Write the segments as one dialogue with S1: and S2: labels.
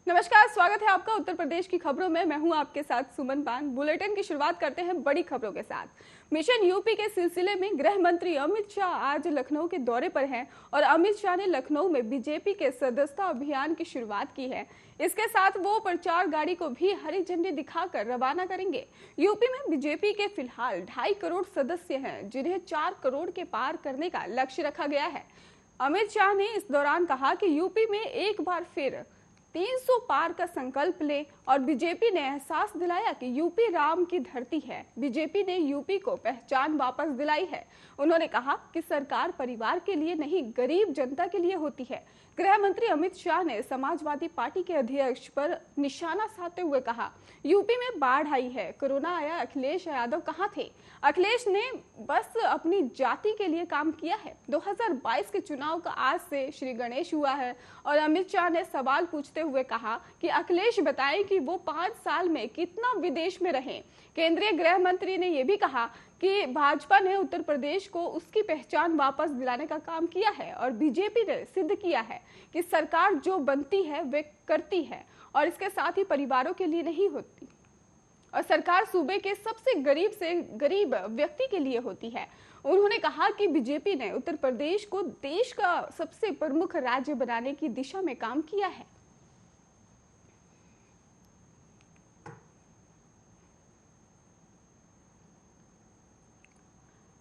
S1: नमस्कार, स्वागत है आपका उत्तर प्रदेश की खबरों में। मैं हूं आपके साथ सुमन पान। बुलेटिन की शुरुआत करते हैं बड़ी खबरों के साथ। मिशन यूपी के सिलसिले में गृह मंत्री अमित शाह आज लखनऊ के दौरे पर हैं और अमित शाह ने लखनऊ में बीजेपी के सदस्यता अभियान की शुरुआत की है। इसके साथ वो प्रचार गाड़ी को भी हरी झंडी दिखाकर रवाना करेंगे। यूपी में बीजेपी के फिलहाल 2.5 करोड़ सदस्य हैं, जिन्हें 4 करोड़ के पार करने का लक्ष्य रखा गया है। अमित शाह ने इस दौरान कहा कि यूपी में एक बार फिर 300 पार का संकल्प ले और बीजेपी ने एहसास दिलाया कि यूपी राम की धरती है। बीजेपी ने यूपी को पहचान वापस दिलाई है। उन्होंने कहा कि सरकार परिवार के लिए नहीं, गरीब जनता के लिए होती है। गृह मंत्री अमित शाह ने समाजवादी पार्टी के अध्यक्ष पर निशाना साधते हुए कहा, यूपी में बाढ़ आई है, कोरोना आया, अखिलेश यादव कहाँ थे? अखिलेश ने बस अपनी जाति के लिए काम किया है। 2022 के चुनाव का आज से श्री गणेश हुआ है और अमित शाह ने सवाल पूछते हुए कहा कि अखिलेश बताएं कि वो 5 साल में कितना विदेश में रहे। केंद्रीय गृह मंत्री ने यह भी कहा कि भाजपा ने उत्तर प्रदेश को उसकी पहचान वापस दिलाने का काम किया है और बीजेपी ने सिद्ध किया है कि सरकार जो बनती है वे करती है और इसके साथ ही परिवारों के लिए नहीं होती और सरकार सूबे के सबसे गरीब से गरीब व्यक्ति के लिए होती है। उन्होंने कहा कि बीजेपी ने उत्तर प्रदेश को देश का सबसे प्रमुख राज्य बनाने की दिशा में काम किया है।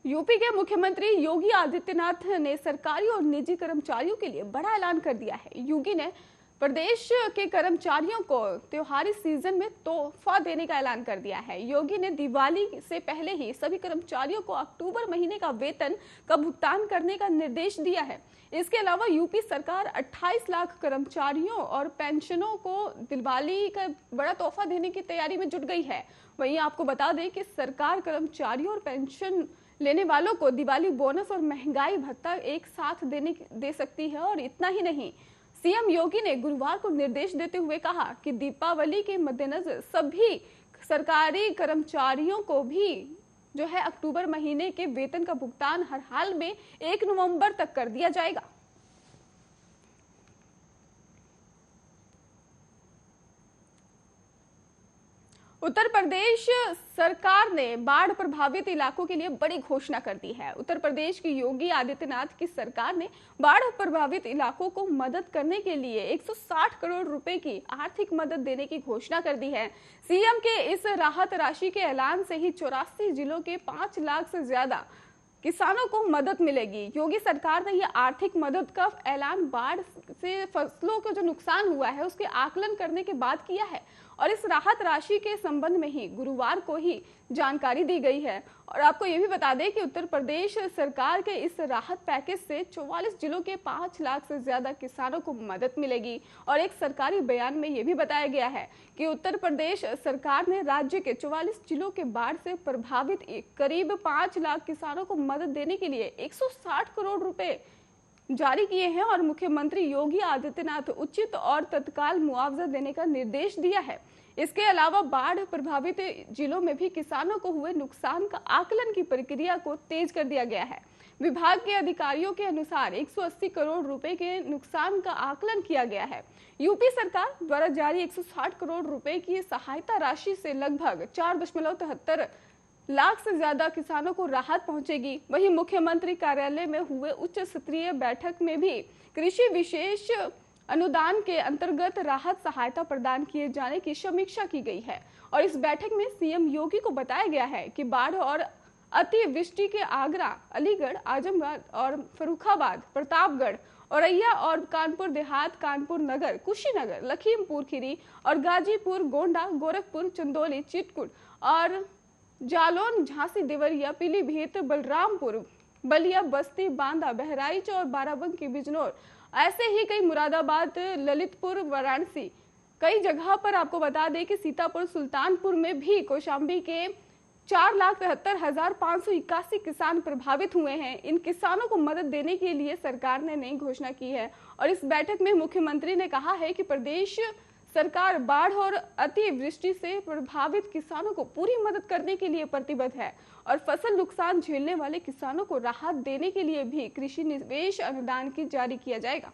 S1: यूपी के मुख्यमंत्री योगी आदित्यनाथ ने सरकारी और निजी कर्मचारियों के लिए बड़ा ऐलान कर दिया है। योगी ने प्रदेश के कर्मचारियों को त्योहारी सीजन में तोहफा देने का ऐलान कर दिया है। योगी ने दिवाली से पहले ही सभी कर्मचारियों को अक्टूबर महीने का वेतन का भुगतान करने का निर्देश दिया है। इसके अलावा यूपी सरकार 28 लाख कर्मचारियों और पेंशनों को दिवाली का बड़ा तोहफा देने की तैयारी में जुट गई है। वहीं आपको बता दें कि सरकार कर्मचारियों और पेंशन लेने वालों को दिवाली बोनस और महंगाई भत्ता एक साथ दे सकती है। और इतना ही नहीं, सीएम योगी ने गुरुवार को निर्देश देते हुए कहा कि दीपावली के मद्देनजर सभी सरकारी कर्मचारियों को भी जो है अक्टूबर महीने के वेतन का भुगतान हर हाल में 1 नवंबर तक कर दिया जाएगा। उत्तर प्रदेश सरकार ने बाढ़ प्रभावित इलाकों के लिए बड़ी घोषणा कर दी है। उत्तर प्रदेश की योगी आदित्यनाथ की सरकार ने बाढ़ प्रभावित इलाकों को मदद करने के लिए 160 करोड़ रुपए की आर्थिक मदद देने की घोषणा कर दी है। सीएम के इस राहत राशि के ऐलान से ही 84 जिलों के 5 लाख से ज्यादा किसानों को मदद मिलेगी। योगी सरकार ने यह आर्थिक मदद का ऐलान बाढ़ से फसलों को जो नुकसान हुआ है उसके आकलन करने के बाद किया है और इस राहत राशि के संबंध में ही गुरुवार को ही जानकारी दी गई है। और आपको ये भी बता दें कि उत्तर प्रदेश सरकार के इस राहत पैकेज से 44 जिलों के 5 लाख से ज्यादा किसानों को मदद मिलेगी। और एक सरकारी बयान में ये भी बताया गया है कि उत्तर प्रदेश सरकार ने राज्य के 44 जिलों के बाढ़ से प्रभावित करीब 5 लाख किसानों को मदद देने के लिए 160 करोड़ रुपए जारी किए हैं और मुख्यमंत्री योगी आदित्यनाथ उचित और तत्काल मुआवजा देने का निर्देश दिया है। इसके अलावा बाढ़ प्रभावित जिलों में भी किसानों को हुए नुकसान का आकलन की प्रक्रिया को तेज कर दिया गया है। विभाग के अधिकारियों के अनुसार 180 करोड़ रुपए के नुकसान का आकलन किया गया है। यूपी सरकार द्वारा जारी 160 करोड़ रुपए की सहायता राशि से लगभग 4.73 लाख से ज्यादा किसानों को राहत पहुंचेगी। वहीं मुख्यमंत्री कार्यालय में हुए उच्च स्तरीय बैठक में भी कृषि विशेष अनुदान के अंतर्गत राहत सहायता प्रदान किए जाने की समीक्षा की गई है। और इस बैठक में सीएम योगी को बताया गया है कि बाढ़ और अतिवृष्टि के आगरा, अलीगढ़, आजमगढ़ और फर्रुखाबाद, प्रतापगढ़, औरैया और कानपुर देहात, कानपुर नगर, कुशीनगर, लखीमपुर खीरी और गाजीपुर, गोंडा, गोरखपुर, चंदौली, चित्रकूट और जालौन, झांसी, देवरिया, पीलीभीत, बलरामपुर, बलिया, बस्ती, बांदा, बहराइच और बाराबंकी, बिजनौर, ऐसे ही कई मुरादाबाद, ललितपुर, वाराणसी, कई जगह पर आपको बता दें कि सीतापुर, सुल्तानपुर में भी कौशाम्बी के 4,73,581 किसान प्रभावित हुए हैं। इन किसानों को मदद देने के लिए सरकार ने नई घोषणा की है। और इस बैठक में मुख्यमंत्री ने कहा है कि प्रदेश सरकार बाढ़ और अतिवृष्टि से प्रभावित किसानों को पूरी मदद करने के लिए प्रतिबद्ध है और फसल नुकसान झेलने वाले किसानों को राहत देने के लिए भी कृषि निवेश अनुदान की जारी किया जाएगा।